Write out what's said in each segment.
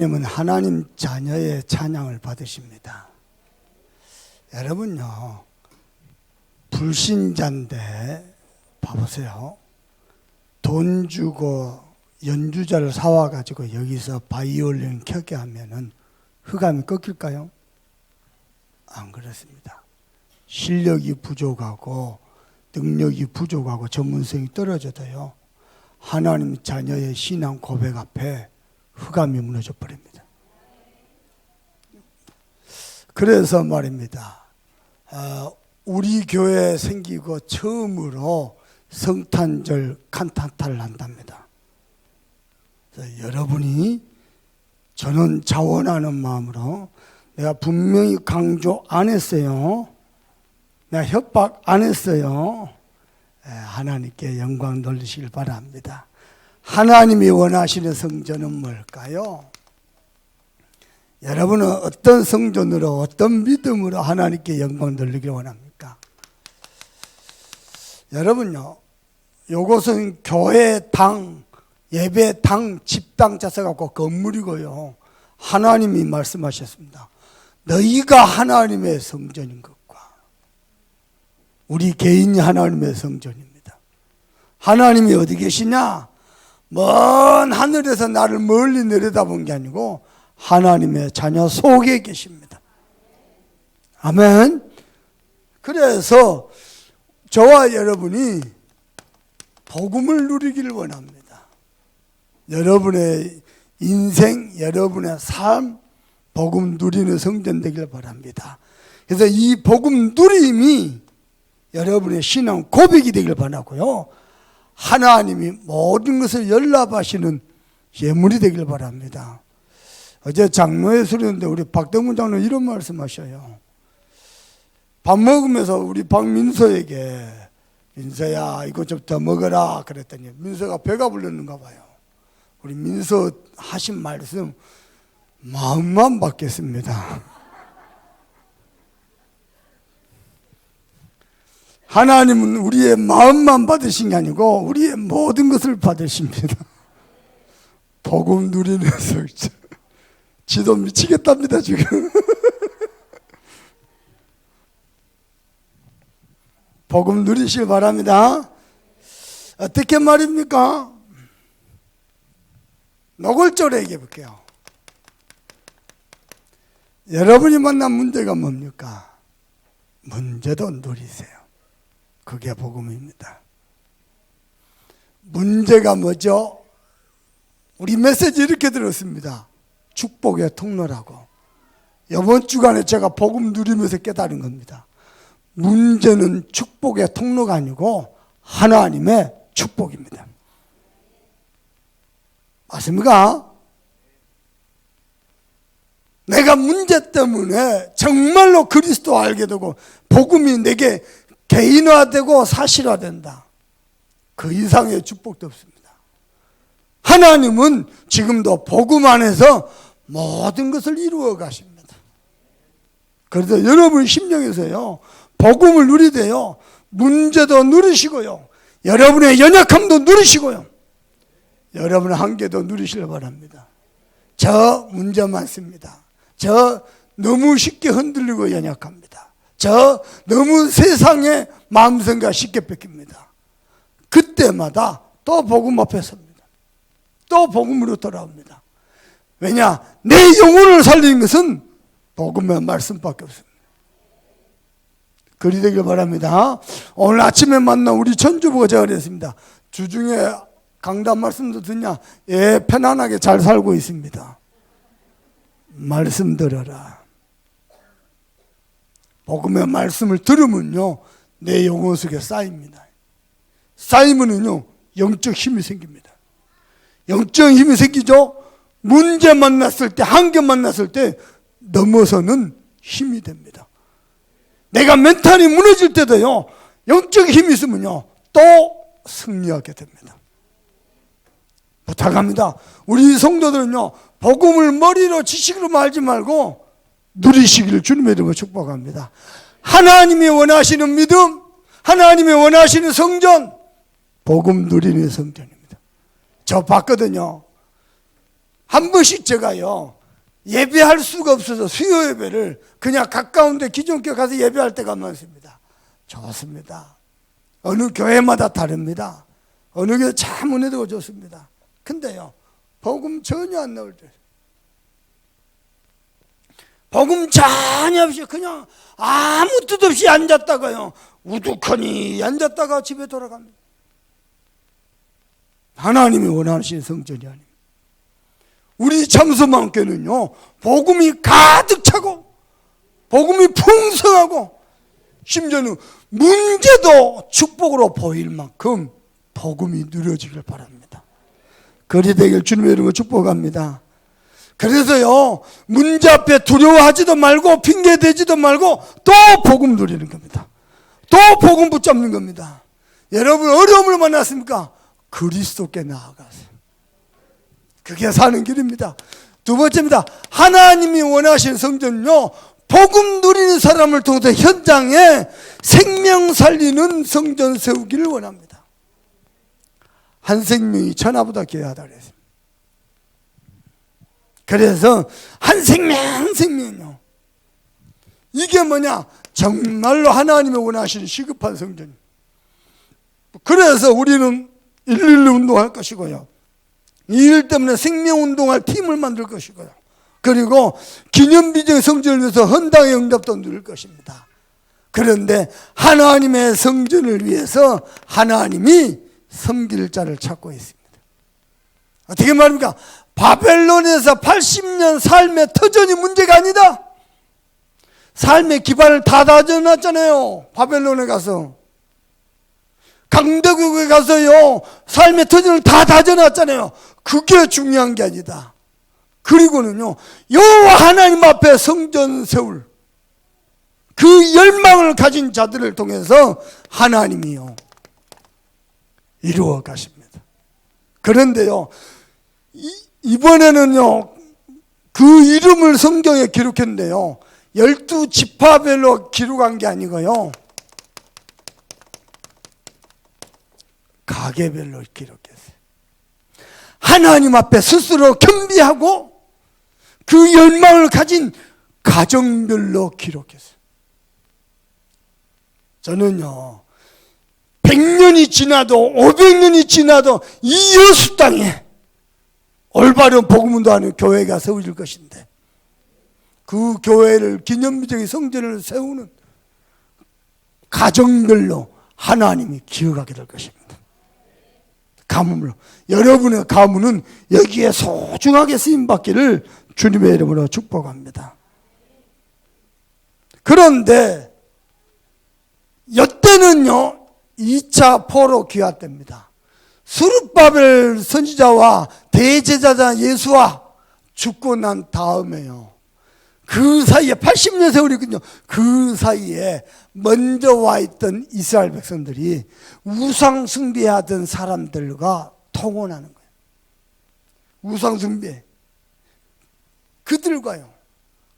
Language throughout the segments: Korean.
하나님은 하나님 자녀의 찬양을 받으십니다. 여러분요, 불신자인데 봐보세요. 돈 주고 연주자를 사와가지고 여기서 바이올린 켜게 하면은 흑암이 꺾일까요? 안 그렇습니다. 실력이 부족하고 능력이 부족하고 전문성이 떨어져도요, 하나님 자녀의 신앙 고백 앞에 흑암이 무너져 버립니다. 그래서 말입니다. 우리 교회 생기고 처음으로 성탄절 칸타타를 한답니다. 그래서 여러분이 저는 자원하는 마음으로 내가 분명히 강조 안 했어요. 내가 협박 안 했어요. 하나님께 영광 돌리시길 바랍니다. 하나님이 원하시는 성전은 뭘까요? 여러분은 어떤 성전으로 어떤 믿음으로 하나님께 영광 돌리길 원합니까? 여러분요, 요것은 교회당, 예배당, 집당 짜서갖고 건물이고요, 하나님이 말씀하셨습니다. 너희가 하나님의 성전인 것과 우리 개인이 하나님의 성전입니다. 하나님이 어디 계시냐? 먼 하늘에서 나를 멀리 내려다본 게 아니고 하나님의 자녀 속에 계십니다. 아멘. 그래서 저와 여러분이 복음을 누리기를 원합니다. 여러분의 인생, 여러분의 삶, 복음 누리는 성전 되길 바랍니다. 그래서 이 복음 누림이 여러분의 신앙 고백이 되길 바라고요, 하나님이 모든 것을 연락하시는 예물이 되길 바랍니다. 어제 장로회 수련인데 우리 박동문 장로 이런 말씀하셔요. 밥 먹으면서 우리 박민서에게, 민서야 이거 좀 더 먹어라 그랬더니 민서가 배가 불렀는가 봐요. 우리 민서 하신 말씀 마음만 받겠습니다. 하나님은 우리의 마음만 받으신 게 아니고 우리의 모든 것을 받으십니다. 복음 누리는 성전. 지도 미치겠답니다 지금. 복음 누리시길 바랍니다. 어떻게 말입니까? 노골적으로 얘기해 볼게요. 여러분이 만난 문제가 뭡니까? 문제도 누리세요. 그게 복음입니다. 문제가 뭐죠? 우리 메시지 이렇게 들었습니다. 축복의 통로라고. 이번 주간에 제가 복음 누리면서 깨달은 겁니다. 문제는 축복의 통로가 아니고 하나님의 축복입니다. 맞습니까? 내가 문제 때문에 정말로 그리스도 알게 되고 복음이 내게 개인화되고 사실화된다. 그 이상의 축복도 없습니다. 하나님은 지금도 복음 안에서 모든 것을 이루어 가십니다. 그래서 여러분 심령에서요, 복음을 누리되요, 문제도 누리시고요, 여러분의 연약함도 누리시고요, 여러분의 한계도 누리시길 바랍니다. 저 문제 많습니다. 저 너무 쉽게 흔들리고 연약합니다. 저 너무 세상의 마음생각 쉽게 뺏깁니다. 그때마다 또 복음 앞에 섭니다. 또 복음으로 돌아옵니다. 왜냐? 내 영혼을 살리는 것은 복음의 말씀밖에 없습니다. 그리 되길 바랍니다. 오늘 아침에 만난 우리 천주부가 제가 그랬습니다. 주중에 강단 말씀도 듣냐? 예, 편안하게 잘 살고 있습니다. 말씀 들어라. 복음의 말씀을 들으면요, 내 영혼 속에 쌓입니다. 쌓이면은요, 영적 힘이 생깁니다. 영적 힘이 생기죠? 문제 만났을 때, 한계 만났을 때 넘어서는 힘이 됩니다. 내가 멘탈이 무너질 때도요, 영적 힘이 있으면요, 또 승리하게 됩니다. 부탁합니다. 우리 성도들은요, 복음을 머리로 지식으로 말지 말고 누리시기를 주님의 이름으로 축복합니다. 하나님이 원하시는 믿음, 하나님이 원하시는 성전, 복음 누리는 성전입니다. 저 봤거든요. 한 번씩 제가요, 예배할 수가 없어서 수요 예배를 그냥 가까운데 기존교회 가서 예배할 때가 많습니다. 좋습니다. 어느 교회마다 다릅니다. 어느 교회 참 은혜도 좋습니다. 근데요, 복음 전혀 안 나올 때, 복음 전혀 없이 그냥 아무 뜻 없이 앉았다가요, 우두커니 앉았다가 집에 돌아갑니다. 하나님이 원하시는 성전이 아닙니다. 우리 참소망교회는요, 복음이 가득 차고 복음이 풍성하고 심지어는 문제도 축복으로 보일 만큼 복음이 누려지길 바랍니다. 그리 되길 주님의 이름으로 축복합니다. 그래서요, 문제 앞에 두려워하지도 말고 핑계대지도 말고 또 복음 누리는 겁니다. 또 복음 붙잡는 겁니다. 여러분 어려움을 만났습니까? 그리스도께 나아가세요. 그게 사는 길입니다. 두 번째입니다. 하나님이 원하시는 성전은요, 복음 누리는 사람을 통해서 현장에 생명 살리는 성전 세우기를 원합니다. 한 생명이 천하보다 귀하다 그랬습니다. 그래서 한 생명은요, 이게 뭐냐? 정말로 하나님이 원하시는 시급한 성전. 그래서 우리는 112 운동할 것이고요, 이 일 때문에 생명운동할 팀을 만들 것이고요, 그리고 기념비적 성전을 위해서 헌당의 응답도 누릴 것입니다. 그런데 하나님의 성전을 위해서 하나님이 섬길 자를 찾고 있습니다. 어떻게 말입니까? 바벨론에서 80년 삶의 터전이 문제가 아니다. 삶의 기반을 다 다져놨잖아요. 바벨론에 가서, 강대국에 가서요, 삶의 터전을 다 다져놨잖아요. 그게 중요한 게 아니다. 그리고는요, 여호와 하나님 앞에 성전 세울 그 열망을 가진 자들을 통해서 하나님이요, 이루어 가십니다. 그런데요, 이번에는요, 그 이름을 성경에 기록했는데요, 12지파별로 기록한 게 아니고요, 가게별로 기록했어요. 하나님 앞에 스스로 겸비하고 그 열망을 가진 가정별로 기록했어요. 저는요, 100년이 지나도 500년이 지나도 이 여수 땅에 올바른 복음운동하는 교회가 세워질 것인데, 그 교회를 기념비적인 성전을 세우는 가정별로 하나님이 기억하게 될 것입니다. 가문으로, 여러분의 가문은 여기에 소중하게 쓰임받기를 주님의 이름으로 축복합니다. 그런데 이때는요, 2차 포로 귀화 때입니다. 스룹바벨 선지자와 대제사장 예수와 죽고 난 다음에요, 그 사이에 80년 세월이거든요. 그 사이에 먼저 와 있던 이스라엘 백성들이 우상 숭배하던 사람들과 통혼하는 거예요. 우상 숭배, 그들과요.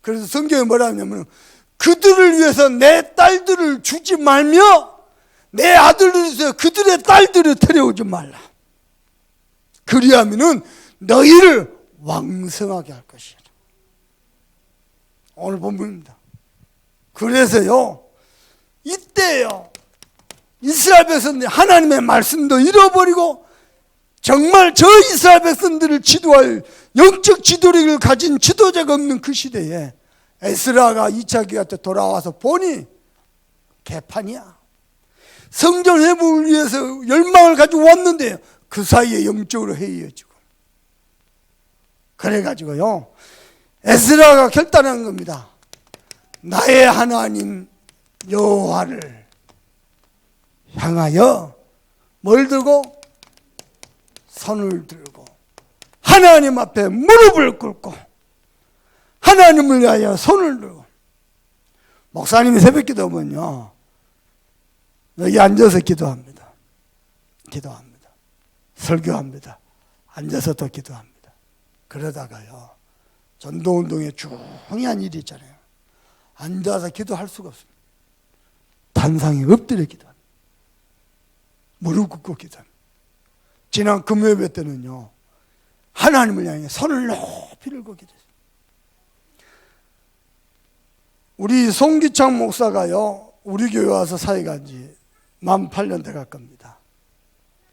그래서 성경에 뭐라 하냐면, 그들을 위해서 내 딸들을 주지 말며 내 아들들을 위해서 그들의 딸들을 데려오지 말라. 그리하면은 너희를 왕성하게 할 것이라. 오늘 본문입니다. 그래서요, 이때요, 이스라엘 백성들이 하나님의 말씀도 잃어버리고 정말 저 이스라엘 백성들을 지도할 영적 지도력을 가진 지도자가 없는 그 시대에 에스라가 2차 기화 때 돌아와서 보니 개판이야. 성전 회복을 위해서 열망을 가지고 왔는데 그 사이에 영적으로 해이해지고, 그래가지고요, 에스라가 결단한 겁니다. 나의 하나님 여호와를 향하여 뭘 들고? 손을 들고 하나님 앞에 무릎을 꿇고 하나님을 위하여 손을 들고. 목사님이 새벽 기도하면요, 여기 앉아서 기도합니다. 설교합니다. 앉아서 또 기도합니다. 그러다가요, 전도운동에 중요한 일이 있잖아요. 앉아서 기도할 수가 없습니다. 단상에 엎드려 기도합니다. 무릎 꿇고 기도합니다. 지난 금요일 때는요, 하나님을 향해 손을 높이 들고 기도했어요. 우리 송기창 목사가요, 우리 교회 와서 사역한 지 만 8년 돼갈 겁니다.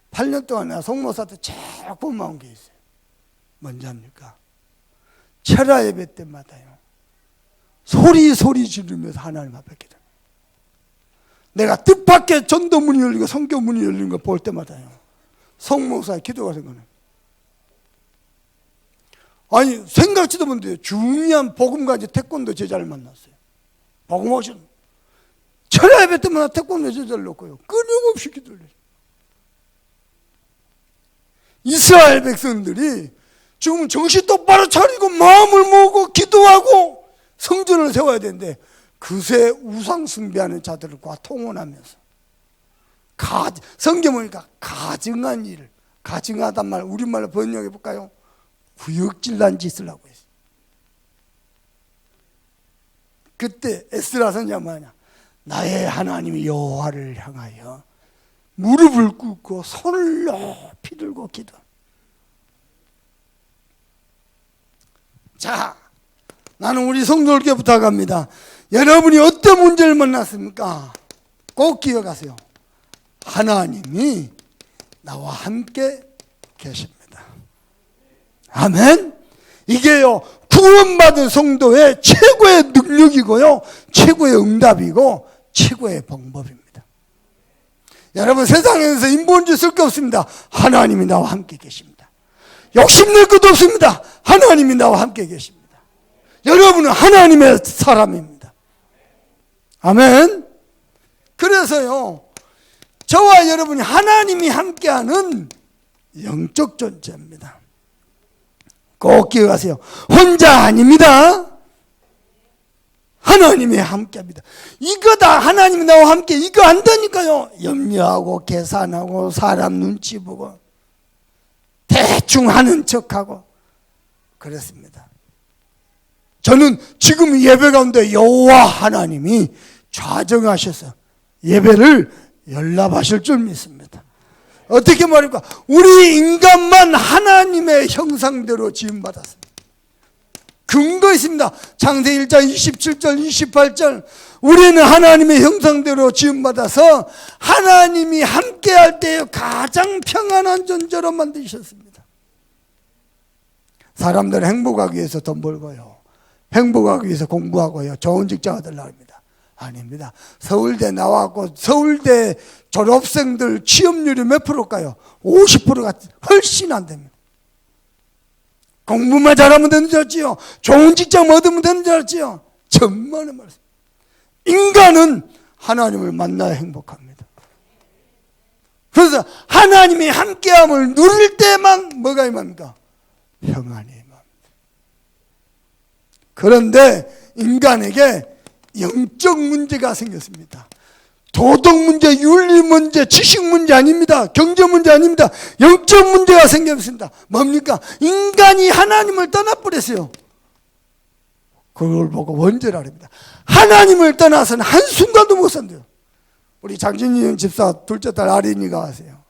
8년 동안 내가 송 목사한테 제일 고마운 게 있어요. 뭔지 압니까? 철야 예배 때마다요, 소리 지르면서 하나님 앞에 기도. 내가 뜻밖의 전도문이 열리고 성교문이 열리는 거 볼 때마다요, 송 목사의 기도가 생각나요. 아니, 생각지도 못해요. 중요한 복음가지 태권도 제자를 만났어요. 복음 오신 철야 예배 때마다 태권도 제자를 놓고요, 끊임없이 기도를 해요. 이스라엘 백성들이 지금 정신 똑바로 차리고 마음을 모으고 기도하고 성전을 세워야 되는데, 그새 우상 숭배하는 자들과 통혼하면서 성경 보니까 가증한 일을, 가증하단 말 우리말로 번역해 볼까요? 구역질난 짓을 하고 있어요. 그때 에스라 선지자가 뭐하냐, 나의 하나님 여호와를 향하여 무릎을 꿇고 손을 높이 들고 기도. 자, 나는 우리 성도들께 부탁합니다. 여러분이 어떤 문제를 만났습니까? 꼭 기억하세요. 하나님이 나와 함께 계십니다. 아멘. 이게요, 구원받은 성도의 최고의 능력이고요, 최고의 응답이고 최고의 방법입니다. 여러분, 세상에서 인본주의 쓸 게 없습니다. 하나님이 나와 함께 계십니다. 욕심낼 것도 없습니다. 하나님이 나와 함께 계십니다. 여러분은 하나님의 사람입니다. 아멘. 그래서요, 저와 여러분이 하나님이 함께하는 영적 존재입니다. 꼭 기억하세요. 혼자 아닙니다. 하나님이 함께합니다. 이거 다 하나님이 나와 함께, 이거 안 되니까요, 염려하고 계산하고 사람 눈치 보고 대충 하는 척하고 그렇습니다. 저는 지금 예배 가운데 여호와 하나님이 좌정하셔서 예배를 연락하실 줄 믿습니다. 어떻게 말입니까? 우리 인간만 하나님의 형상대로 지음받았습니다. 근거 있습니다. 창세기 1장 27절 28절 우리는 하나님의 형상대로 지음받아서 하나님이 함께할 때 가장 평안한 존재로 만드셨습니다. 사람들은 행복하기 위해서 돈 벌고요, 행복하기 위해서 공부하고요, 좋은 직장 얻으려고 합니다. 아닙니다. 서울대 나왔고 서울대 졸업생들 취업률이 몇 프로일까요? 50%가 훨씬 안 됩니다. 공부만 잘하면 되는 줄 알지요? 좋은 직장 얻으면 되는 줄 알지요? 천만의 말씀. 인간은 하나님을 만나야 행복합니다. 그래서 하나님이 함께함을 누릴 때만 뭐가 임합니까? 평안이 임합니다. 그런데 인간에게 영적 문제가 생겼습니다. 도덕 문제, 윤리 문제, 지식 문제 아닙니다. 경제 문제 아닙니다. 영적 문제가 생겼습니다. 뭡니까? 인간이 하나님을 떠나버렸어요. 그걸 보고 원죄라 합니다. 하나님을 떠나서는 한순간도 못 산대요. 우리 장진희 집사 둘째 딸 아린이가 하세요.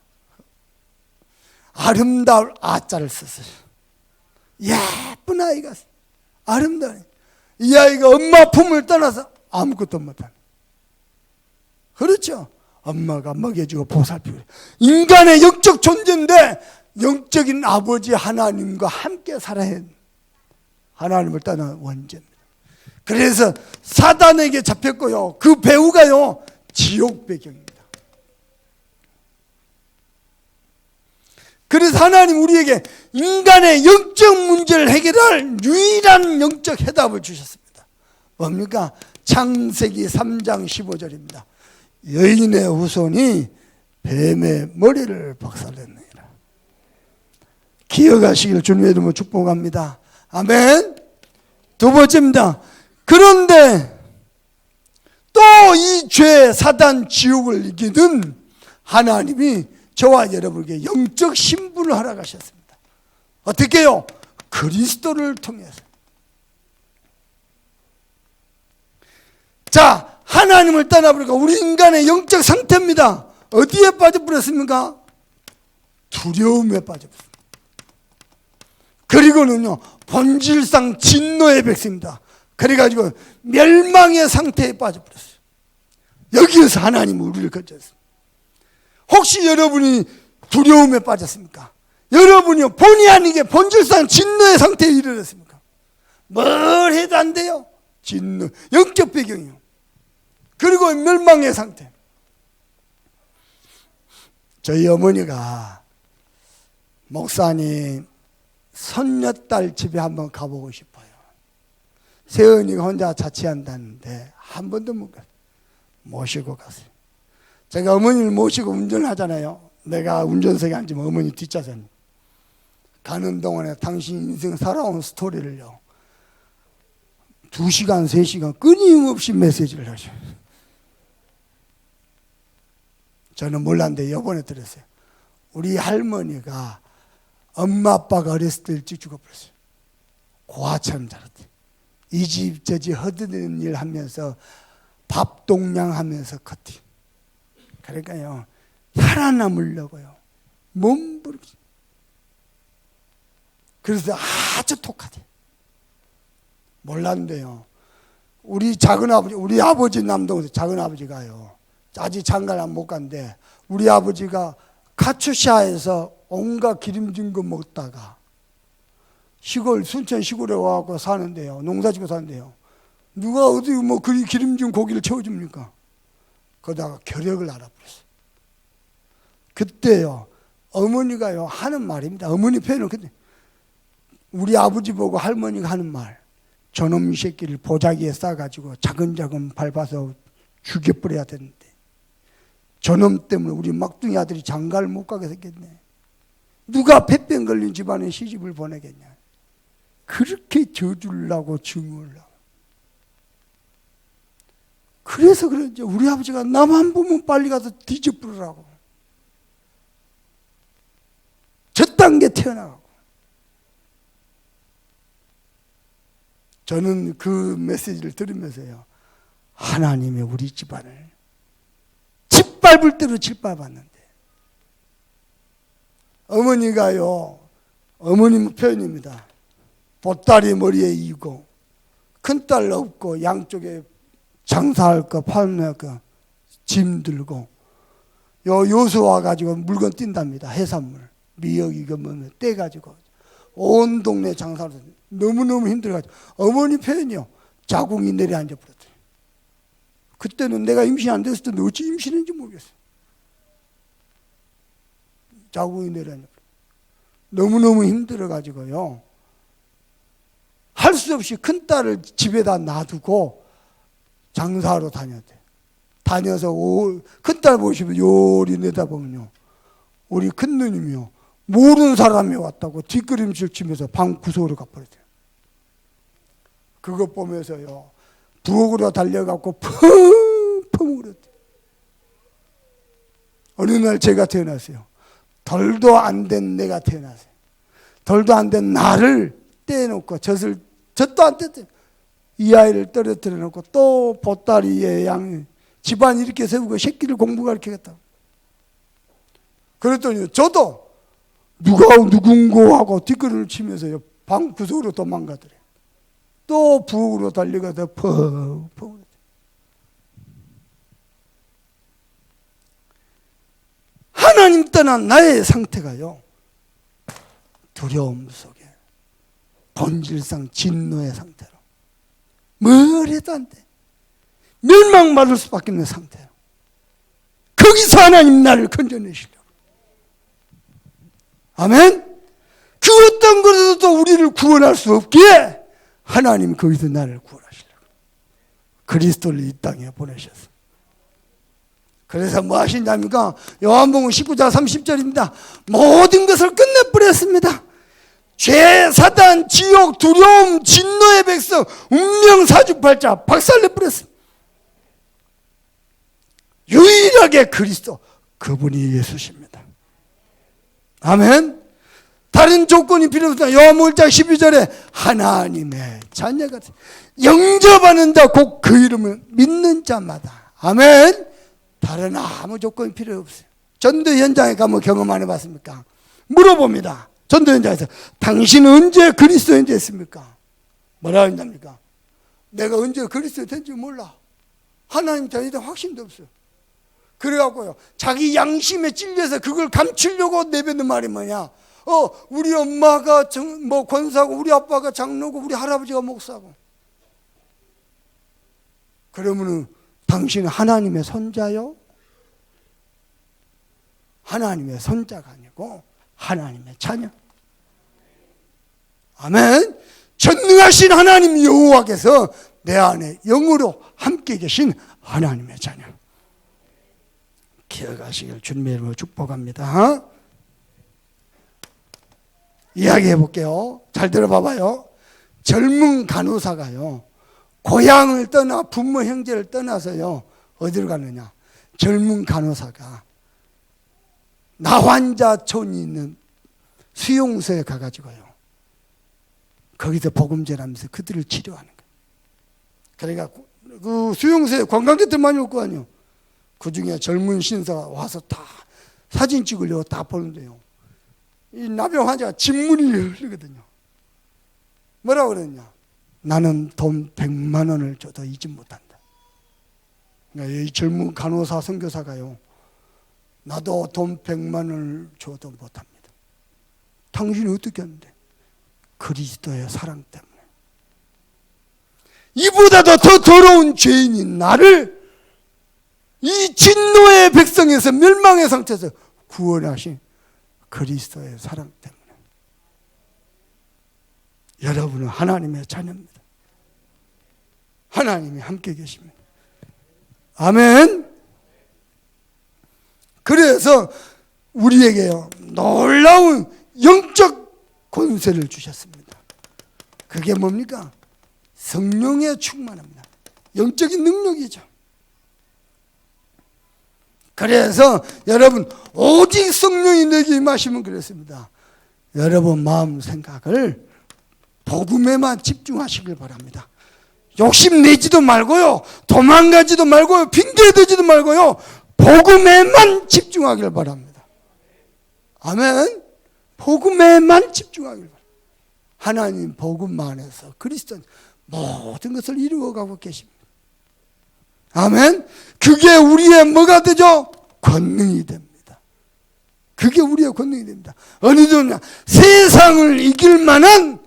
아름다울 아자를 썼어요. 예쁜 아이가 아름다운, 이 아이가 엄마 품을 떠나서 아무것도 못하는. 그렇죠. 엄마가 먹여주고 보살피고. 인간의 영적 존재인데 영적인 아버지 하나님과 함께 살아야 해요. 하나님을 떠난 원죄입니다. 그래서 사단에게 잡혔고요, 그 배후가요 지옥 배경입니다. 그래서 하나님 우리에게 인간의 영적 문제를 해결할 유일한 영적 해답을 주셨습니다. 뭡니까? 창세기 3장 15절입니다. 여인의 후손이 뱀의 머리를 박살냈느니라. 기억하시길 주님의 이름으로 축복합니다. 아멘. 두 번째입니다. 그런데 또 이 죄 사단 지옥을 이기는 하나님이 저와 여러분에게 영적 신분을 허락하셨습니다. 어떻게 해요? 그리스도를 통해서. 자, 하나님을 떠나버리니까 우리 인간의 영적 상태입니다. 어디에 빠져버렸습니까? 두려움에 빠져버렸습니다. 그리고는요, 본질상 진노의 백성입니다. 그래가지고 멸망의 상태에 빠져버렸어요. 여기에서 하나님은 우리를 건졌습니다. 혹시 여러분이 두려움에 빠졌습니까? 여러분이 본의 아니게 본질상 진노의 상태에 이르렀습니까? 뭘 해도 안 돼요. 진노, 영적 배경이요. 그리고 멸망의 상태. 저희 어머니가 목사님 손녀딸 집에 한번 가보고 싶어요. 세은이가 혼자 자취한다는데 한 번도 못 갔어요. 모시고 갔어요. 제가 어머니를 모시고 운전하잖아요. 내가 운전석에 앉으면 어머니 뒷좌석에 가는 동안에 당신 인생 살아온 스토리를요 2시간, 3시간 끊임없이 메시지를 하셔요. 저는 몰랐는데 이번에 들었어요. 우리 할머니가 엄마 아빠가 어렸을 때 일찍 죽어버렸어요. 고아처럼 자랐대. 이 집 저 집 허드는 일 하면서 밥 동냥하면서 컸대. 그러니까요 살아남으려고요 몸부림치. 그래서 아주 독하대. 몰랐는데요 우리 작은아버지, 우리 아버지 남동생 작은아버지가요 아직 장가를 못 간데 우리 아버지가 카츠샤에서 온갖 기름진 거 먹다가 시골 순천 시골에 와서 사는데요 농사짓고 사는데요 누가 어디 뭐 그 기름진 고기를 채워줍니까? 그러다가 결핵을 알아버렸어요. 그때요 어머니가요 하는 말입니다. 어머니 표현은 근데 우리 아버지 보고 할머니가 하는 말, 저놈 이 새끼를 보자기에 싸가지고 자근자근 밟아서 죽여버려야 되는데 저놈 때문에 우리 막둥이 아들이 장가를 못 가게 생겼네. 누가 폐병 걸린 집안에 시집을 보내겠냐. 그렇게 저주려고 증오하려고. 그래서 그런지 우리 아버지가 나만 보면 빨리 가서 뒤집으라고 저딴 게 태어나고. 저는 그 메시지를 들으면서요 하나님의 우리 집안을 짓밟을 대로 짓밟았는데 어머니가요 어머님 표현입니다. 보따리 머리에 이고 큰딸 없고 양쪽에 장사할 거 팔할 거 짐 들고 요수 와가지고 물건 뛴답니다. 해산물 미역 이거 뭐 떼가지고 온 동네 장사를 너무너무 힘들어가지고 어머니 표현이요 자궁이 내려앉아 버렸어요. 그때는 내가 임신 안 됐을 텐데 어찌 임신했는지 모르겠어요. 자궁이 내려앉아 버렸어요. 너무너무 힘들어가지고요 할 수 없이 큰딸을 집에다 놔두고 장사하러 다녔대. 다녀서 큰딸 보시면 요리 내다보면요 우리 큰누님이요 모르는 사람이 왔다고 뒷걸음질 치면서 방 구석으로 가버렸대요. 그거 보면서요 부엌으로 달려가고 펑펑 울었대요. 어느 날 제가 태어났어요. 덜도 안 된 내가 태어났어요. 덜도 안 된 나를 떼놓고 젖도 안 뗐대요. 이 아이를 떨어뜨려 놓고 또 보따리에 양 집안 이렇게 세우고 새끼를 공부 가르치겠다. 그랬더니 저도 누가 누군고 하고 뒷걸음을 치면서 방 구석으로 도망가더래. 또 부엌으로 달려가서 펑펑. 하나님 떠난 나의 상태가요 두려움 속에 본질상 진노의 상태로 뭘 해도 안 돼. 멸망받을 수밖에 없는 상태예요. 거기서 하나님 나를 건져내시려고. 아멘. 그 어떤 것에서도 우리를 구원할 수 없기에 하나님 거기서 나를 구원하시려고 그리스도를 이 땅에 보내셨어요. 그래서 뭐 하신답니까? 요한복음 19장 30절입니다. 모든 것을 끝내버렸습니다. 죄, 사단, 지옥, 두려움, 진노의 백성, 운명 사주팔자 박살내버렸습니다. 유일하게 그리스도, 그분이 예수십니다. 아멘. 다른 조건이 필요 없습니다. 요한복음 1장 12절에 하나님의 자녀가 영접하는 자 곧 그 이름을 믿는 자마다. 아멘. 다른 아무 조건이 필요 없어요. 전도 현장에 가면 경험 안 해봤습니까? 물어봅니다. 전도연자에서 당신은 언제 그리스도인 됐습니까? 뭐라 한답니까? 내가 언제 그리스도 된지 몰라. 하나님 자녀에 대한 확신도 없어요. 그래갖고요, 자기 양심에 찔려서 그걸 감추려고 내뱉는 말이 뭐냐? 우리 엄마가 권사고, 우리 아빠가 장로고, 우리 할아버지가 목사고. 그러면은 당신은 하나님의 손자요? 하나님의 손자가 아니고 하나님의 자녀. 아멘. 전능하신 하나님 여호와께서 내 안에 영으로 함께 계신 하나님의 자녀. 기억하시길 주님의 이름으로 축복합니다. 이야기해 볼게요. 잘 들어봐봐요. 젊은 간호사가요, 고향을 떠나 부모 형제를 떠나서요, 어디로 가느냐? 젊은 간호사가 나환자촌이 있는 수용소에 가가지고요, 거기서 복음 전하면서 그들을 치료하는 거예요. 그러니까 그 수용소에 관광객들 많이 올 거 아니에요. 그 중에 젊은 신사가 와서 다 사진 찍으려고 다 보는데요, 이 나병 환자가 진물이 흐르거든요. 뭐라고 그러냐? 나는 돈 100만 원을 줘도 잊지 못한다. 그러니까 이 젊은 간호사 선교사가요, 나도 돈 100만 원을 줘도 못합니다. 당신이 어떻게 하는데? 그리스도의 사랑 때문에. 이보다도 더 더러운 죄인인 나를 이 진노의 백성에서, 멸망의 상태에서 구원하신 그리스도의 사랑 때문에. 여러분은 하나님의 자녀입니다. 하나님이 함께 계십니다. 아멘. 그래서 우리에게요, 놀라운 영적 권세를 주셨습니다. 그게 뭡니까? 성령에 충만합니다. 영적인 능력이죠. 그래서 여러분, 오직 성령이 내게 임하시면 그랬습니다. 여러분 마음 생각을 복음에만 집중하시길 바랍니다. 욕심내지도 말고요, 도망가지도 말고요, 핑계대지도 말고요, 복음에만 집중하길 바랍니다. 아멘. 복음에만 집중하길 바랍니다. 하나님 복음만에서 그리스도는 모든 것을 이루어가고 계십니다. 아멘. 그게 우리의 뭐가 되죠? 권능이 됩니다. 그게 우리의 권능이 됩니다. 어느 정도냐? 세상을 이길 만한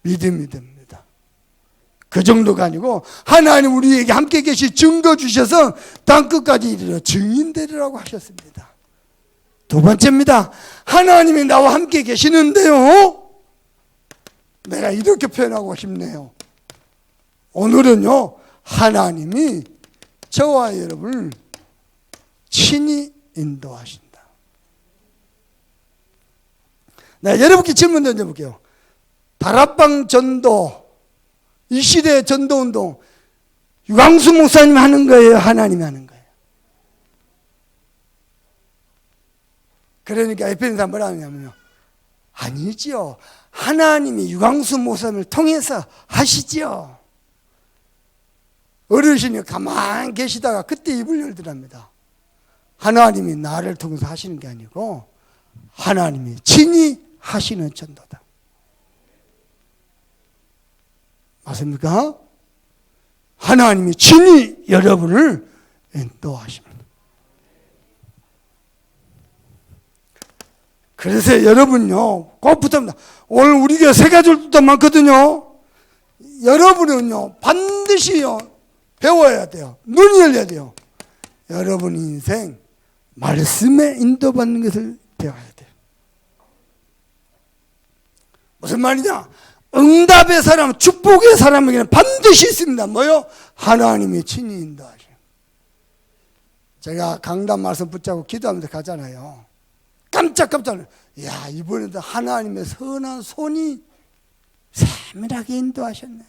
믿음이 됩니다. 그 정도가 아니고 하나님 우리에게 함께 계시 증거 주셔서 땅끝까지 이르러 증인 되리라고 하셨습니다. 두 번째입니다. 하나님이 나와 함께 계시는데요, 내가 이렇게 표현하고 싶네요. 오늘은요, 하나님이 저와 여러분을 친히 인도하신다. 네, 여러분께 질문 던져볼게요. 다락방 전도, 이 시대의 전도운동, 유광수 목사님이 하는 거예요? 하나님이 하는 거예요? 그러니까 에페소서 뭐라 하냐면요, 아니지요. 하나님이 유광수 목사님을 통해서 하시지요. 어르신이 가만히 계시다가 그때 입을 열더랍니다. 하나님이 나를 통해서 하시는 게 아니고 하나님이 친히 하시는 전도다. 맞습니까? 하나님이 친히 여러분을 인도하십니다. 그래서 여러분요, 꼭 붙습니다. 오늘 우리 교회 세 가지도 많거든요. 여러분은요, 반드시요, 배워야 돼요. 눈이 열려야 돼요. 여러분 인생 말씀에 인도받는 것을 배워야 돼요. 무슨 말이냐? 응답의 사람, 축복의 사람에게는 반드시 있습니다. 뭐요? 하나님이 친히 인도하셔요. 제가 강단 말씀 붙잡고 기도하면서 가잖아요. 깜짝깜짝, 야, 이번에도 하나님의 선한 손이 세밀하게 인도하셨네.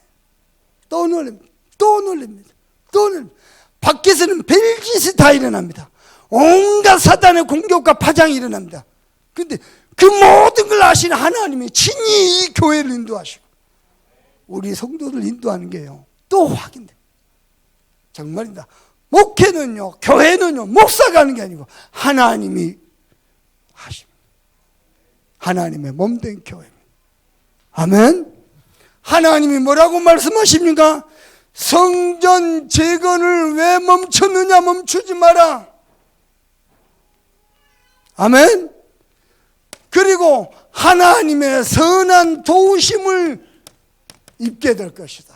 또 놀랍니다. 또 놀랍니다. 또는 밖에서는 별짓이 다 일어납니다. 온갖 사단의 공격과 파장이 일어납니다. 그런데 그 모든 걸 아시는 하나님이 친히 이 교회를 인도하시고 우리 성도를 인도하는 게요, 또 확인돼요. 정말입니다. 목회는요, 교회는요, 목사가 하는 게 아니고 하나님이 하십니다. 하나님의 몸된 교회입니다. 아멘. 하나님이 뭐라고 말씀하십니까? 성전 재건을 왜 멈췄느냐? 멈추지 마라. 아멘. 그리고 하나님의 선한 도우심을 입게 될 것이다.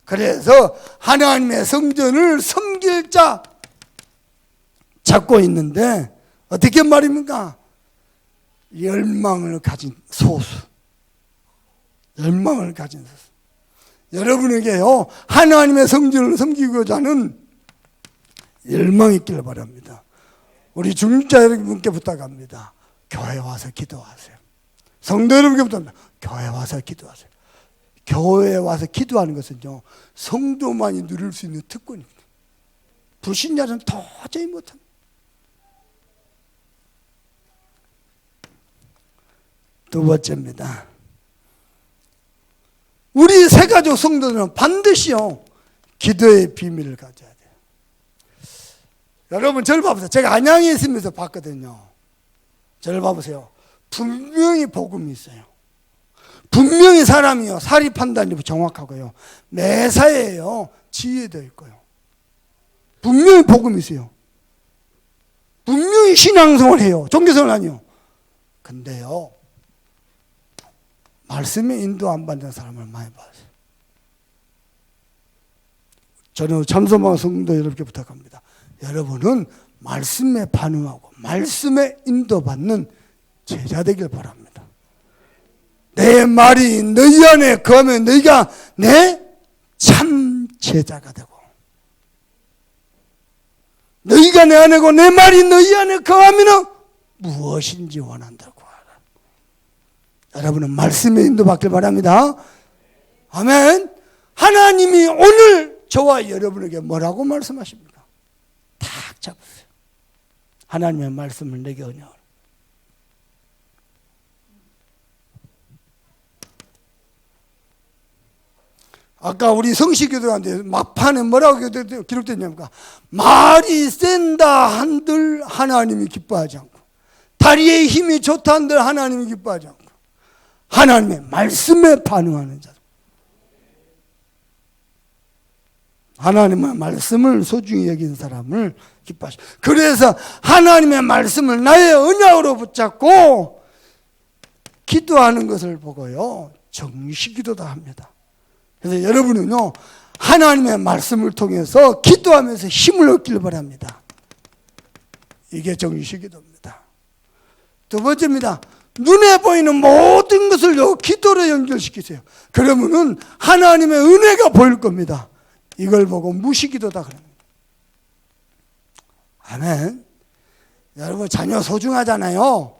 그래서 하나님의 성전을 섬길 자 찾고 있는데 어떻게 말입니까? 열망을 가진 소수. 열망을 가진 소수. 여러분에게요, 하나님의 성전을 섬기고자 하는 열망이 있기를 바랍니다. 우리 중직자 여러분께 부탁합니다. 교회 와서 기도하세요. 성도 여러분께 부탁합니다. 교회 와서 기도하세요. 교회에 와서 기도하는 것은요, 성도만이 누릴 수 있는 특권입니다. 불신자는 도저히 못합니다. 두 번째입니다. 우리 새가족 성도들은 반드시요, 기도의 비밀을 가져야 돼요. 여러분, 저를 봐보세요. 제가 안양에 있으면서 봤거든요. 저를 봐보세요. 분명히 복음이 있어요. 분명히 사람이요, 사리 판단이 정확하고요, 매사에요, 지혜도 있고요. 분명히 복음이 있어요. 분명히 신앙생활을 해요. 종교생활 아니요. 근데요, 말씀에 인도 안 받는 사람을 많이 봤어요. 저는 참소망 성도 여러분께 부탁합니다. 여러분은 말씀에 반응하고 말씀에 인도받는 제자 되길 바랍니다. 내 말이 너희 안에 거하면 너희가 내 참 제자가 되고, 너희가 내 안에고 내 말이 너희 안에 거하면 무엇인지 원한다고 하라. 여러분은 말씀에 인도받길 바랍니다. 아멘. 하나님이 오늘 저와 여러분에게 뭐라고 말씀하십니까? 탁 잡으세요. 하나님의 말씀을 내게 은혜하라. 아까 우리 성시기도한데 막판에 뭐라고 기록됐냐니까, 말이 센다 한들 하나님이 기뻐하지 않고, 다리의 힘이 좋다 한들 하나님이 기뻐하지 않고, 하나님의 말씀에 반응하는 자, 하나님의 말씀을 소중히 여긴 사람을 기뻐하시고, 그래서 하나님의 말씀을 나의 언약으로 붙잡고 기도하는 것을 보고요, 정식기도다 합니다. 그래서 여러분은요, 하나님의 말씀을 통해서 기도하면서 힘을 얻기를 바랍니다. 이게 정식기도입니다. 두 번째입니다. 눈에 보이는 모든 것을요, 기도로 연결시키세요. 그러면은 하나님의 은혜가 보일 겁니다. 이걸 보고 무시기도다 그럽니다. 아멘. 여러분, 자녀 소중하잖아요.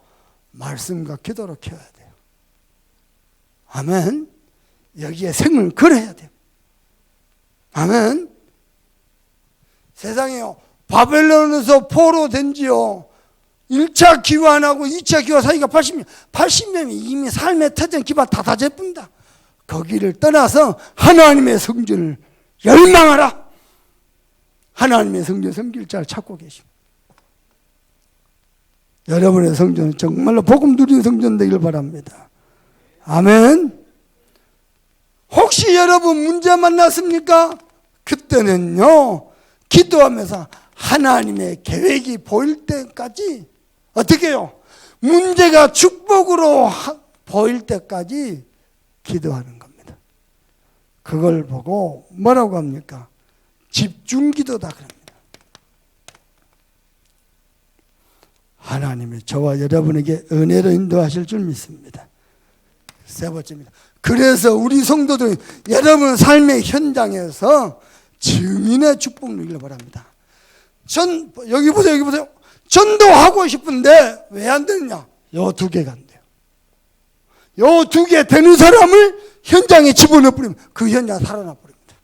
말씀과 기도로 키워야 돼요. 아멘. 여기에 생을 걸어야 돼요. 아멘. 세상에요, 바벨론에서 포로된 지요, 1차 기환하고 2차 기환 사이가 80년. 80년이 이미 삶의 터전 기반 다 다져뿐다. 거기를 떠나서 하나님의 성전을 열망하라. 하나님의 성전 섬길 자를 찾고 계십니다. 여러분의 성전은 정말로 복음 누리는 성전 되길 바랍니다. 아멘. 혹시 여러분 문제 만났습니까? 그때는요, 기도하면서 하나님의 계획이 보일 때까지 어떻게 해요? 문제가 축복으로 보일 때까지 기도하는 겁니다. 그걸 보고 뭐라고 합니까? 집중기도다 그럽니다. 하나님이 저와 여러분에게 은혜로 인도하실 줄 믿습니다. 세 번째입니다. 그래서 우리 성도들, 여러분 삶의 현장에서 증인의 축복 누리길 바랍니다. 여기 보세요, 여기 보세요. 전도하고 싶은데 왜 안 되느냐? 요 두 개가 안 돼요. 요 두 개 되는 사람을 현장에 집어넣어버리면 그 현장 살아나버립니다.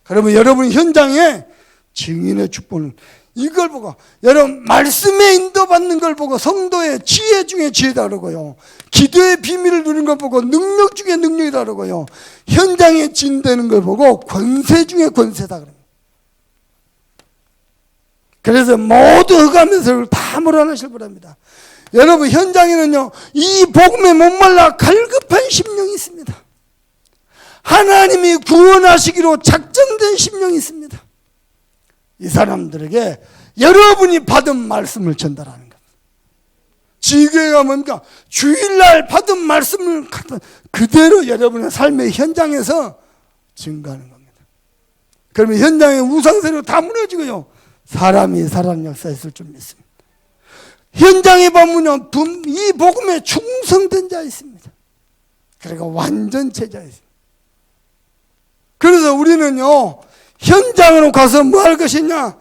그러면 여러분 현장에 증인의 축복은, 이걸 보고, 여러분 말씀에 인도받는 걸 보고 성도의 지혜 중에 지혜다 그러고요, 기도의 비밀을 누리는 걸 보고 능력 중에 능력이다 그러고요, 현장에 진되는 걸 보고 권세 중에 권세다 그럽니다. 그래서 모두 흑암에서 다 몰아내실 바랍니다. 여러분, 현장에는요, 이 복음에 목말라 갈급한 심령이 있습니다. 하나님이 구원하시기로 작정된 심령이 있습니다. 이 사람들에게 여러분이 받은 말씀을 전달하는 겁니다. 지교회가 뭡니까? 주일날 받은 말씀을 그대로 여러분의 삶의 현장에서 증거하는 겁니다. 그러면 현장의 우상세력 다 무너지고요, 사람이 살아나는 역사가 있을 줄 믿습니다. 현장에 보면요, 이 복음에 충성된 자 있습니다. 그리고 완전체자 있습니다. 그래서 우리는요, 현장으로 가서 뭐 할 것이냐?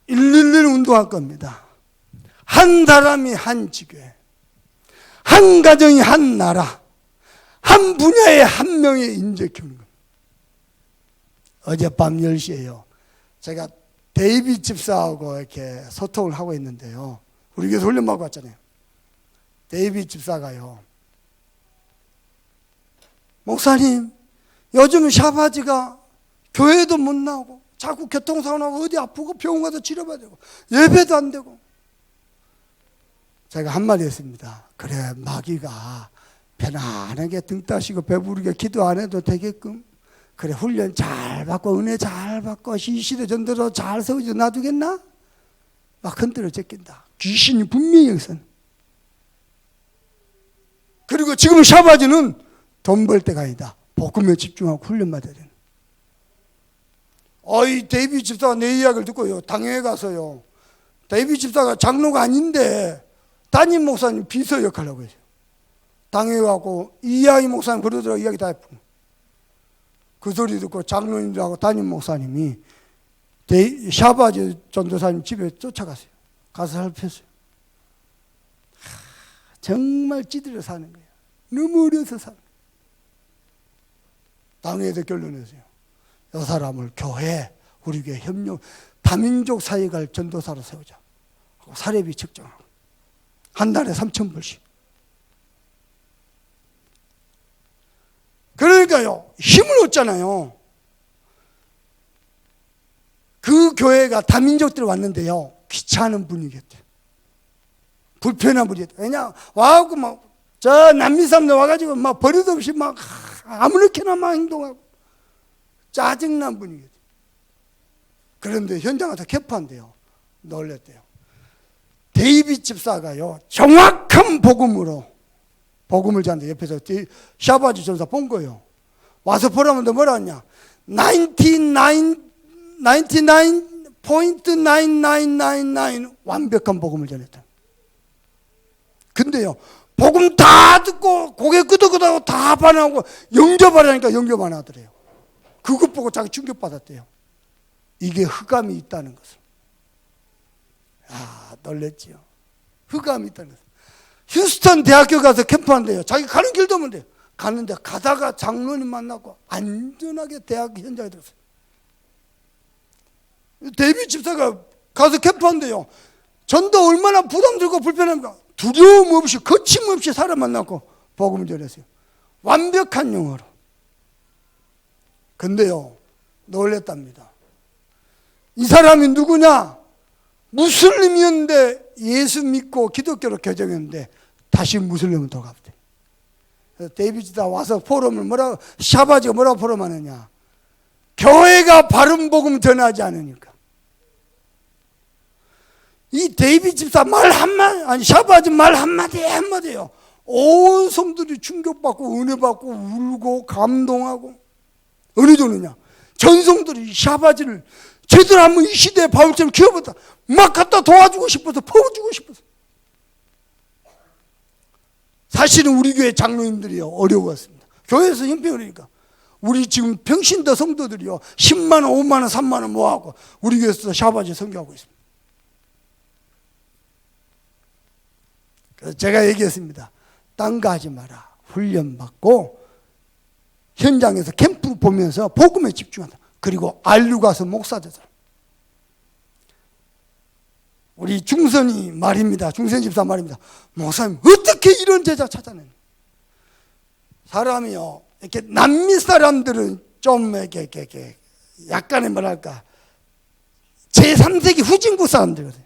111 운동할 겁니다. 한 사람이 한 지교회, 한 가정이 한 나라, 한 분야에 한 명의 인재 키우는 겁니다. 어젯밤 10시에요. 제가 데이빗 집사하고 이렇게 소통을 하고 있는데요. 우리 교회에서 훈련받고 왔잖아요. 데이빗 집사가요, 목사님, 요즘 샤바지가 교회도 못 나오고 자꾸 교통사고 나고 어디 아프고 병원 가서 치료받아야 되고 예배도 안 되고. 제가 한마디 했습니다. 그래, 마귀가 편안하게 등 따시고 배부르게 기도 안 해도 되게끔, 그래, 훈련 잘 받고 은혜 잘 받고 시시대 전도로 잘 세우지 놔두겠나? 막 흔들어 제낀다. 귀신이 분명히 여기서는. 그리고 지금 샤바지는 돈 벌 때가 아니다. 복음에 집중하고 훈련 받아야 되는. 어이, 데이빗 집사가 내 이야기를 듣고요, 당회에 가서요, 데이빗 집사가 장로가 아닌데 담임 목사님 비서 역할을 하고 있어요. 당회에 가고 이하이 목사님 그러더라고. 이야기 다 했고, 그 소리 듣고 장로님들하고 담임 목사님이 샤바지 전도사님 집에 쫓아갔어요. 가서 살폈어요. 정말 찌들어 사는 거예요. 너무 어려서 사는 거예요. 당회에서 결론냈어요. 이 사람을 교회, 우리 교회 협력, 다민족 사회가 전도사로 세우자. 사례비 측정하고 한 달에 3,000불씩. 그러니까요, 힘을 얻잖아요. 그 교회가 다민족들이 왔는데요, 귀찮은 분위기였대요. 불편한 분위기였대요. 왜냐, 와갖고 막, 저 남미 사람들 와가지고 막 버릇없이 막 아무렇게나 막 행동하고 짜증난 분위기였대요. 그런데 현장 가서 개판돼요. 놀랬대요. 데이빗 집사가요, 정확한 복음으로 복음을 전하는데 옆에서 샤바지 전사 본 거예요. 와서 보라면 너 뭐라 하냐? 99.9999 완벽한 복음을 전했다. 근데요, 복음 다 듣고 고개 끄덕끄덕하고 다 반하고 영접하라니까 영접 안 하더래요. 그것 보고 자기 충격받았대요. 이게 흑암이 있다는 것을. 아, 놀랬지요. 흑암이 있다는 것을. 휴스턴 대학교 가서 캠프한대요. 자기 가는 길도 없는데 갔는데 가다가 장로님 만나고 안전하게 대학 현장에 들었어요. 데이빗 집사가 가서 캠프한대요. 전도 얼마나 부담들고 불편합니까? 두려움 없이 거침없이 사람 만나고 복음을 전했어요. 완벽한 영어로. 근데요, 놀랬답니다. 이 사람이 누구냐? 무슬림이었는데 예수 믿고 기독교로 개종했는데 다시 무슬림으로 돌아갔대. 그래서 데이비드가 와서 포럼을 샤바지가 뭐라고 포럼하느냐? 교회가 바른 복음 전하지 않으니까. 이 데이비드 집사 말 한마디, 아니 샤바지 말 한마디예요. 온 성들이 충격받고 은혜받고 울고 감동하고. 어느 정도냐? 전성들이 샤바지를 제대로 한번 이 시대에 바울처럼 키워봤다. 막 갖다 도와주고 싶어서, 퍼주고 싶어서. 사실은 우리 교회 장로님들이요, 어려웠습니다. 교회에서 형편이니까. 우리 지금 평신도 성도들이요, 10만 원, 5만 원, 3만 원 모아갖고 우리 교회에서 샤바지 선교하고 있습니다. 그래서 제가 얘기했습니다. 딴 거 하지 마라. 훈련받고 현장에서 캠프 보면서 복음에 집중한다. 그리고 알류 가서 목사 되자. 우리 중선이 말입니다. 중선 집사 말입니다. 목사님, 어떻게 이런 제자 찾아내는? 사람이요, 이렇게 남미 사람들은 좀 이렇게 약간의 뭐랄까 제3세기 후진국 사람들이거든요.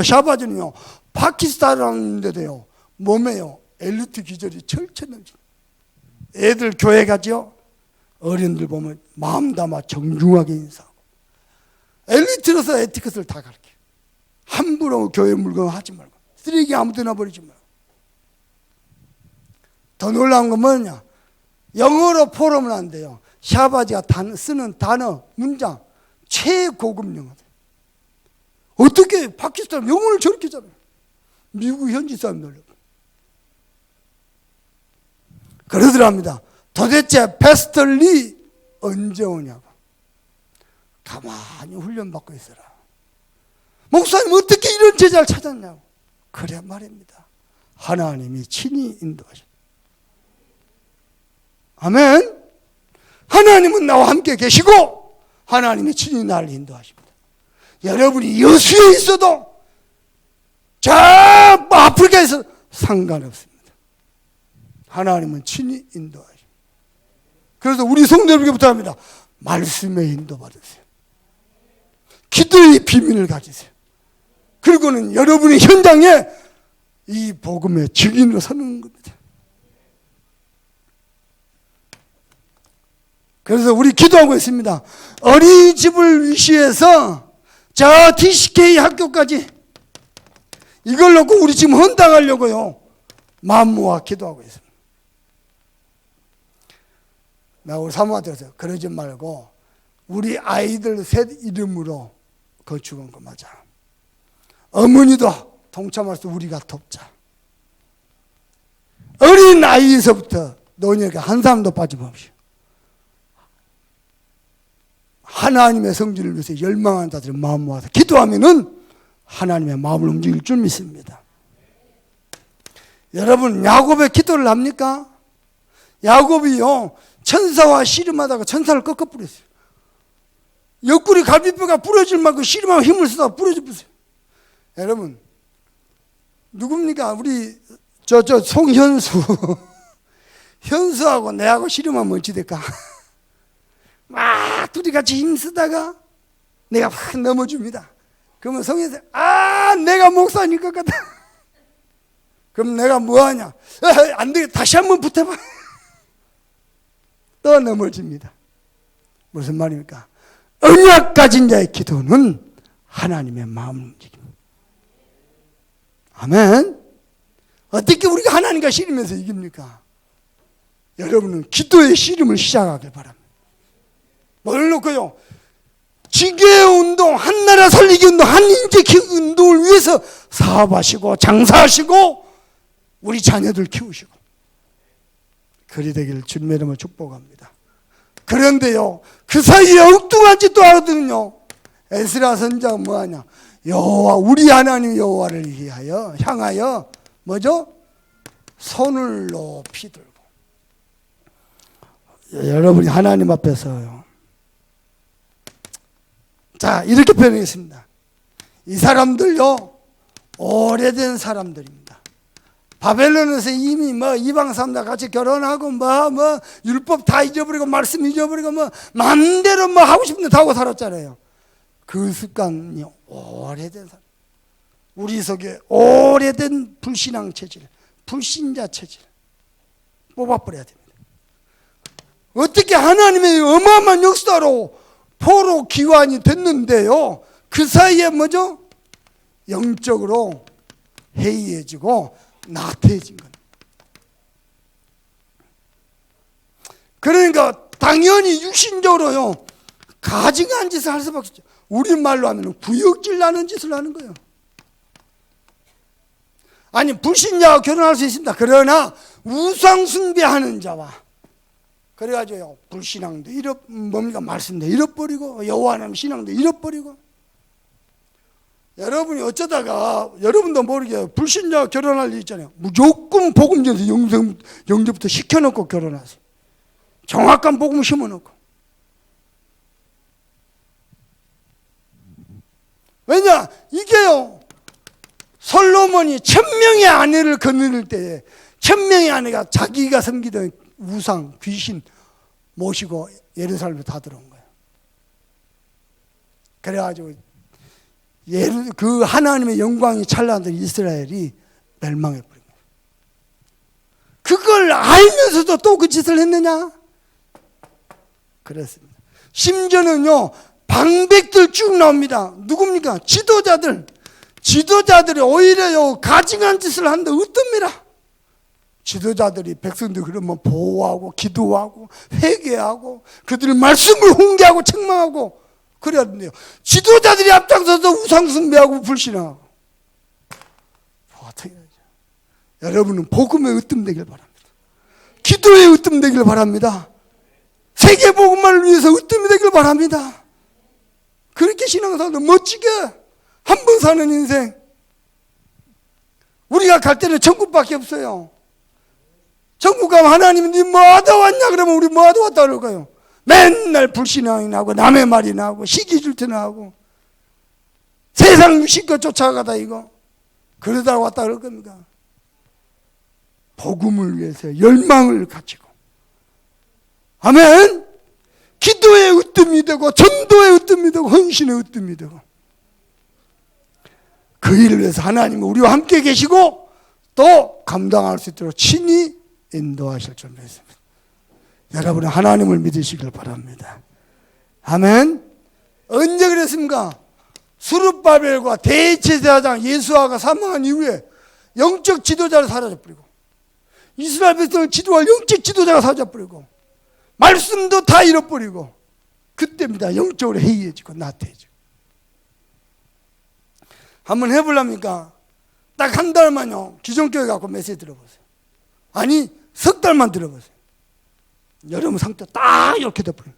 샤바즈는요, 파키스탄인데도요, 몸에요, 엘리트 기질이 철철 넘치. 애들 교회 가죠? 어른들 보면 마음 담아 정중하게 인사하고. 엘리트로서 에티켓을 다 가르쳐요. 함부로 교회 물건 하지 말고, 쓰레기 아무 데나 버리지 말고. 더 놀라운 건 뭐냐? 영어로 포럼은 안 돼요. 샤바지가 쓰는 단어, 문장, 최고급 영어들. 어떻게 파키스탄 영어를 저렇게 잘해요? 미국 현지 사람들. 그러더랍니다. 도대체 패스터리 언제 오냐고. 가만히 훈련받고 있어라. 목사님 어떻게 이런 제자를 찾았냐고. 그래 말입니다. 하나님이 친히 인도하셨다. 아멘. 하나님은 나와 함께 계시고 하나님이 친히 나를 인도하십니다. 여러분이 여수에 있어도 저 아프리카에 있어도 상관없습니다. 하나님은 친히 인도하십니다. 그래서 우리 성도들에게부터 합니다. 말씀에 인도받으세요. 기도의 비밀을 가지세요. 그리고는 여러분의 현장에 이 복음의 증인으로 서는 겁니다. 그래서 우리 기도하고 있습니다. 어린이집을 위시해서 저 TCK 학교까지 이걸 놓고 우리 지금 헌당하려고요. 마음 모아 기도하고 있습니다. 나 우리 사모한테 그랬어요. 그러지 말고 우리 아이들 셋 이름으로 건축한 거 맞아. 어머니도 동참해서 우리가 돕자. 어린 아이에서부터 노년에 한 사람도 빠짐없이 하나님의 성질을 위해서 열망하는 자들의 마음 모아서 기도하면은 하나님의 마음을 움직일 줄 믿습니다. 여러분, 야곱의 기도를 합니까? 야곱이요, 천사와 씨름하다가 천사를 꺾어 뿌렸어요. 옆구리 갈비뼈가 부러질 만큼 씨름하고 힘을 쓰다가 부러져 버렸어요. 여러분, 누굽니까? 우리 송현수 현수하고 내하고 씨름하면 어찌 될까? 막 둘이 같이 힘쓰다가 내가 확 넘어줍니다. 그러면 성현수, 내가 목사님 것 같다. 그럼 내가 뭐하냐? 안 되겠다. 다시 한번 붙어봐. 또 넘어집니다. 무슨 말입니까? 언약 가진 자의 기도는 하나님의 마음을 움직입니다. 아멘. 어떻게 우리가 하나님과 씨름해서 이깁니까? 여러분은 기도의 씨름을 시작하길 바랍니다. 뭘 놓고요? 지교의 운동, 한나라 살리기 운동, 한인재 운동을 위해서 사업하시고 장사하시고 우리 자녀들 키우시고 그리 되기를 주님의 이름으로 축복합니다. 그런데요, 그 사이에 엉뚱한 짓도 하거든요. 에스라 선자가 뭐하냐? 여호와, 우리 하나님 여호와를 향하여 뭐죠? 손을 높이 들고. 여러분이 하나님 앞에서요, 자, 이렇게 표현하겠습니다. 이 사람들요, 오래된 사람들입니다. 바벨론에서 이미 이방 사람들 같이 결혼하고 율법 다 잊어버리고 말씀 잊어버리고 마음대로 하고 싶은 데 다 하고 살았잖아요. 그 습관이 오래된 사람. 우리 속에 오래된 불신앙 체질, 불신자 체질 뽑아버려야 됩니다. 어떻게 하나님의 어마어마한 역사로 포로 기환이 됐는데요, 그 사이에 뭐죠? 영적으로 해이해지고 나태해진 겁니다. 그러니까 당연히 육신적으로요, 가증한 짓을 할 수밖에 없죠. 우리말로 하면 구역질 나는 짓을 하는 거예요. 아니, 불신자와 결혼할 수 있습니다. 그러나 우상 숭배하는 자와, 그래가지고요, 불신앙도 뭡니까? 말씀도 잃어버리고 여호와 하나님 신앙도 잃어버리고. 여러분이 어쩌다가 여러분도 모르게 불신자와 결혼할 일 있잖아요. 무조건 복음전에서 영접부터 시켜놓고 결혼하세요. 정확한 복음 심어놓고. 왜냐? 이게요, 솔로몬이 1000명의 아내를 거느릴 때에 1000명의 아내가 자기가 섬기던 우상, 귀신 모시고 예루살렘에 다 들어온 거예요. 그래가지고 그 하나님의 영광이 찬란한 이스라엘이 멸망해 버린 거예요. 그걸 알면서도 또 그 짓을 했느냐? 그렇습니다. 심지어는요, 방백들 쭉 나옵니다. 누굽니까? 지도자들이 오히려 가증한 짓을 한다. 어떻습니다. 지도자들이 백성들 그러면 보호하고 기도하고 회개하고 그들의 말씀을 훈계하고 책망하고 그래야 된대요. 지도자들이 앞장서서 우상 숭배하고 불신하고 어떻게 하죠? 여러분은 복음에 으뜸되길 바랍니다. 기도에 으뜸되길 바랍니다. 세계 복음만을 위해서 으뜸이 되길 바랍니다. 그렇게 신앙생활도 멋지게 한 번 사는 인생. 우리가 갈 때는 천국밖에 없어요. 천국 가면 하나님이 네 뭐 하다 왔냐 그러면 우리 뭐 하다 왔다 그럴까요? 맨날 불신앙이 나고 남의 말이 나고 시기 질투나 하고 세상 유식껏 쫓아가다 이거 그러다 왔다 그럴 겁니까? 복음을 위해서 열망을 가지고 아멘. 기도의 으뜸이 되고 전도의 으뜸이 되고 헌신의 으뜸이 되고 그 일을 위해서 하나님은 우리와 함께 계시고 또 감당할 수 있도록 친히 인도하실 줄 믿습니다. 여러분은 하나님을 믿으시길 바랍니다. 아멘. 언제 그랬습니까? 수르바벨과 대제사장 예수아가 사망한 이후에 영적 지도자를 사라져버리고 이스라엘 백성을 지도할 영적 지도자가 사라져버리고 말씀도 다 잃어버리고 그때입니다. 영적으로 해이해지고 나태해지고. 한번 해보려니까 딱 한 달만요 기존교회 갖고 메시지 들어보세요. 아니 석 달만 들어보세요. 여러분 상태 딱 이렇게 돼버려요.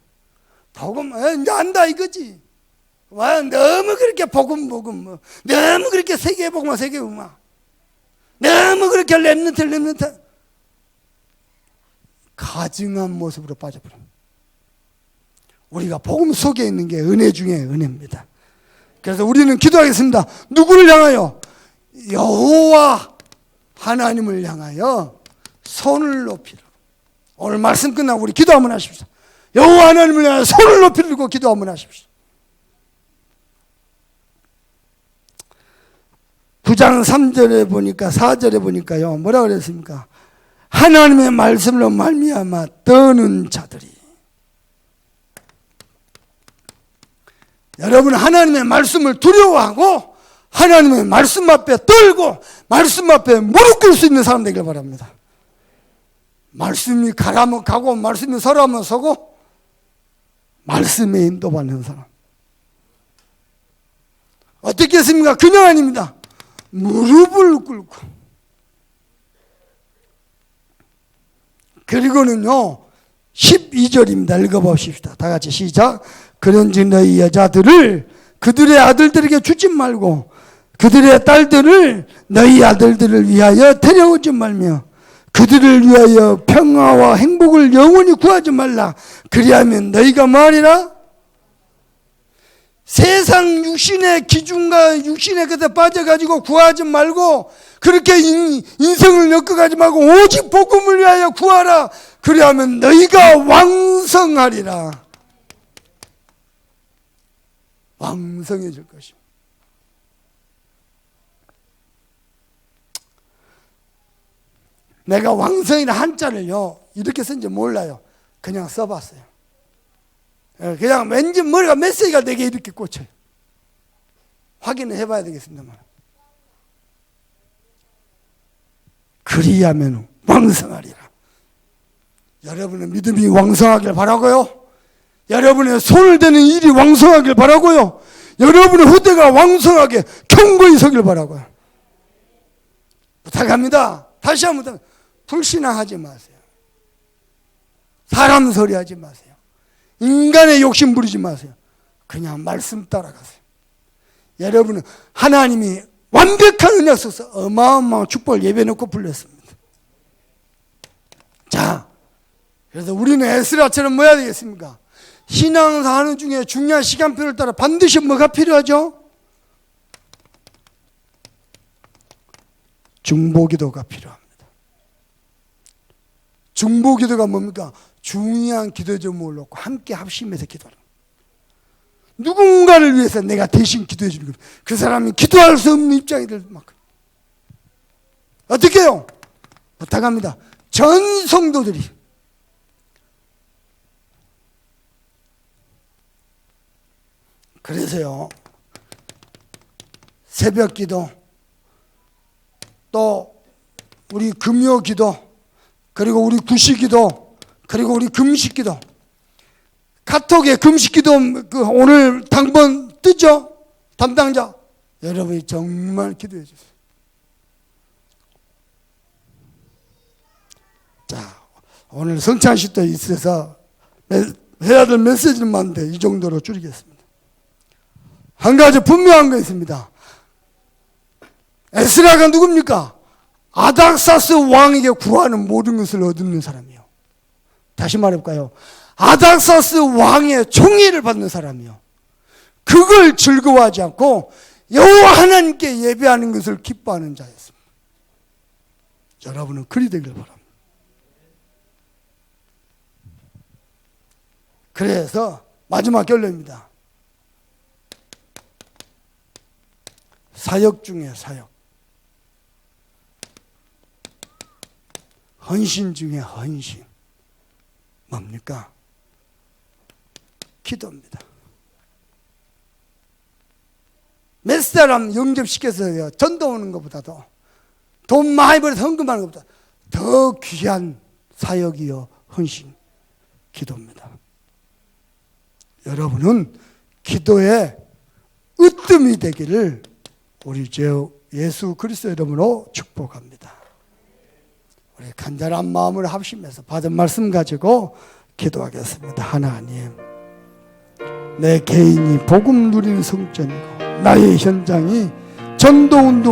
복음 이제 안다 이거지. 와 너무 그렇게 복음 뭐. 너무 그렇게 세계복음만 너무 그렇게 렘넌트 가증한 모습으로 빠져버립니다. 우리가 복음 속에 있는 게 은혜 중에 은혜입니다. 그래서 우리는 기도하겠습니다. 누구를 향하여? 여호와 하나님을 향하여 손을 높이라. 오늘 말씀 끝나고 우리 기도 한번 하십시오. 여호와 하나님을 향하여 손을 높이고 기도 한번 하십시오. 9장 3절에 보니까 4절에 보니까요. 뭐라 그랬습니까? 하나님의 말씀으로 말미암아 떠는 자들이. 여러분 하나님의 말씀을 두려워하고 하나님의 말씀 앞에 떨고 말씀 앞에 무릎 꿇을 수 있는 사람 되길 바랍니다. 말씀이 가라면 가고 말씀이 서라면 서고 말씀에 인도받는 사람. 어떻게 했습니까? 그냥 아닙니다. 무릎을 꿇고 그리고는요 12절입니다. 읽어보십시다. 다 같이 시작. 그런즉 너희 여자들을 그들의 아들들에게 주지 말고 그들의 딸들을 너희 아들들을 위하여 데려오지 말며 그들을 위하여 평화와 행복을 영원히 구하지 말라. 그리하면 너희가 말이라 세상 육신의 기준과 육신의 것에 빠져가지고 구하지 말고 그렇게 인생을 엮어가지 말고 오직 복음을 위하여 구하라. 그리하면 너희가 왕성하리라. 왕성해질 것입니다. 내가 왕성이라는 한자를요 이렇게 쓴지 몰라요. 그냥 써봤어요. 그냥 왠지 머리가 메시지가 되게 이렇게 꽂혀요. 확인을 해봐야 되겠습니다만. 그리하면 왕성하리라. 여러분의 믿음이 왕성하길 바라고요. 여러분의 손을 대는 일이 왕성하길 바라고요. 여러분의 후대가 왕성하게 견고히 서길 바라고요. 부탁합니다. 다시 한번 불신앙하지 마세요. 사람 소리 하지 마세요. 인간의 욕심 부리지 마세요. 그냥 말씀 따라가세요. 여러분은 하나님이 완벽한 은혜 속에서 어마어마한 축복을 예배놓고 불렀습니다. 자, 그래서 우리는 에스라처럼 뭐 해야 되겠습니까? 신앙사 하는 중에 중요한 시간표를 따라 반드시 뭐가 필요하죠? 중보기도가 필요합니다. 중보기도가 뭡니까? 중요한 기도 제목을 놓고 함께 합심해서 기도하는. 누군가를 위해서 내가 대신 기도해 주는 겁니다. 그 사람이 기도할 수 없는 입장이 될 만큼. 어떻게 해요? 부탁합니다. 전 성도들이 그래서요, 새벽 기도, 또 우리 금요 기도, 그리고 우리 구시 기도, 그리고 우리 금식 기도, 카톡에 금식 기도 오늘 당번 뜨죠? 담당자 여러분이 정말 기도해 주세요. 자, 오늘 성찬식도 있어서 해야 될 메시지는 많은데 이 정도로 줄이겠습니다. 한 가지 분명한 거 있습니다. 에스라가 누굽니까? 아닥사스 왕에게 구하는 모든 것을 얻는 사람이요. 다시 말해볼까요? 아닥사스 왕의 총애를 받는 사람이요. 그걸 즐거워하지 않고 여호와 하나님께 예배하는 것을 기뻐하는 자였습니다. 여러분은 그리 되길 바랍니다. 그래서 마지막 결론입니다. 사역 중에 사역, 헌신 중에 헌신. 뭡니까? 기도입니다. 몇 사람 영접시켜서 전도 오는 것보다도, 돈 많이 벌어서 헌금하는 것보다 더 귀한 사역이요 헌신, 기도입니다. 여러분은 기도에 으뜸이 되기를 우리 주 예수 그리스도 이름으로 축복합니다. 우리 간절한 마음을 합심해서 받은 말씀 가지고 기도하겠습니다. 하나님, 내 개인이 복음 누리는 성전이고 나의 현장이 전도운동